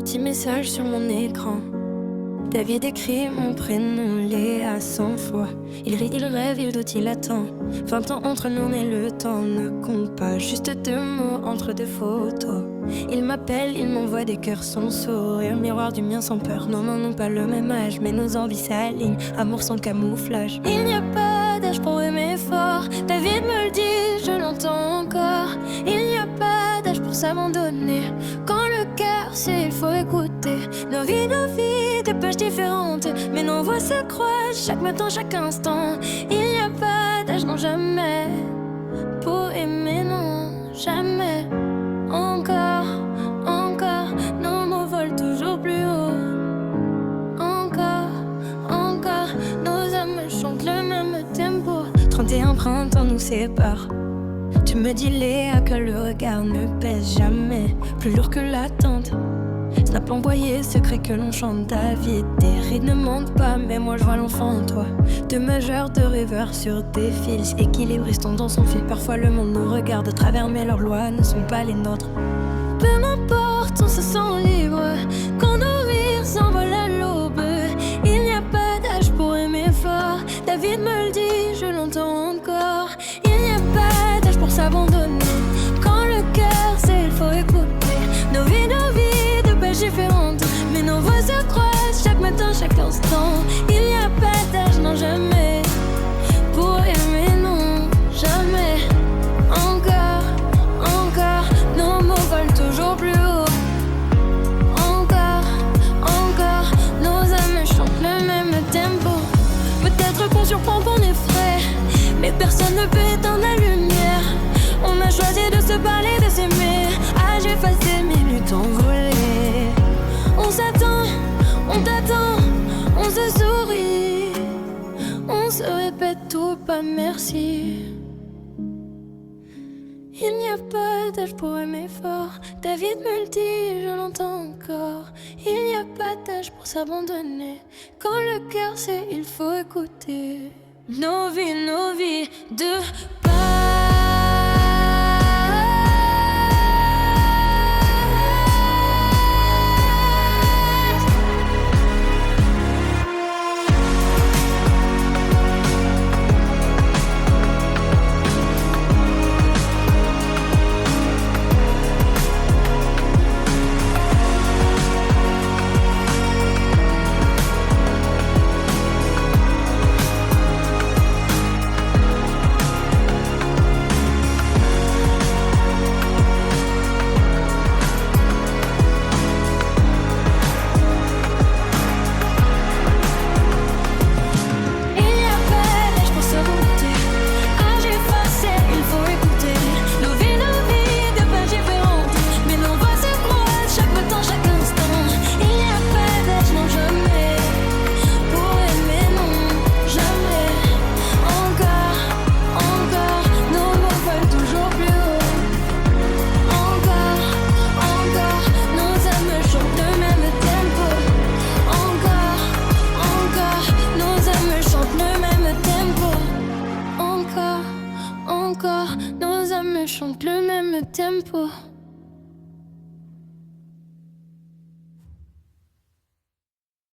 petit message sur mon écran. David écrit mon prénom, Léa 100 fois. Il rit, il rêve, il doute, il attend. 20 ans entre nous mais le temps ne compte pas. Juste 2 mots entre 2 photos. Il m'appelle, il m'envoie des cœurs sans sourire. Miroir du mien sans peur, non, non, non, pas le même âge. Mais nos envies s'alignent, amour sans camouflage. Il n'y a pas d'âge pour aimer fort. David me le dit, je l'entends encore. Il n'y a pas d'âge pour s'abandonner. Quand le cœur sait, il faut écouter. Nos vies, deux pages différentes. Mais nos voix se croisent chaque matin, chaque instant. Il n'y a pas d'âge, non jamais. Pour aimer, non, jamais. Encore, encore, nos mots volent toujours plus haut. Encore, encore, nos âmes chantent le même tempo. 31 printemps nous séparent. Tu me dis Léa que le regard ne pèse jamais. Plus lourd que l'attente. Snap envoyé, secret que l'on chante. David, tes rides ne mentent pas, mais moi je vois l'enfant en toi. De majeur, de rêveur sur tes fils, équilibristes dans son fil. Parfois le monde nous regarde de travers, mais leurs lois ne sont pas les nôtres. Peu m'importe, on se sent libre quand nos rires s'envolent à l'aube. Il n'y a pas d'âge pour aimer fort. David me le dit, je l'entends encore. Il n'y a pas d'âge pour s'abandonner. Quand le cœur sait, il faut écouter. Nos vies, deux pages différentes. Mais nos voix se croisent chaque matin, chaque instant. Il n'y a pas d'âge, non jamais. Pour aimer, non, jamais. Encore, encore, nos mots volent toujours plus haut. Encore, encore, nos âmes chantent le même tempo. Peut-être qu'on surprend qu'on est frais, mais personne ne peut éteindre la lumière. On a choisi de se parler, de s'aimer. Âge effacé, minutes envolées. On s'attend, on t'attend, on se sourit. On se répète tout, pas merci. Il n'y a pas d'âge pour aimer fort. David me le dit, je l'entends encore. Il n'y a pas d'âge pour s'abandonner. Quand le cœur sait, il faut écouter. Nos vies de pas. Nos âmes chantent le même tempo.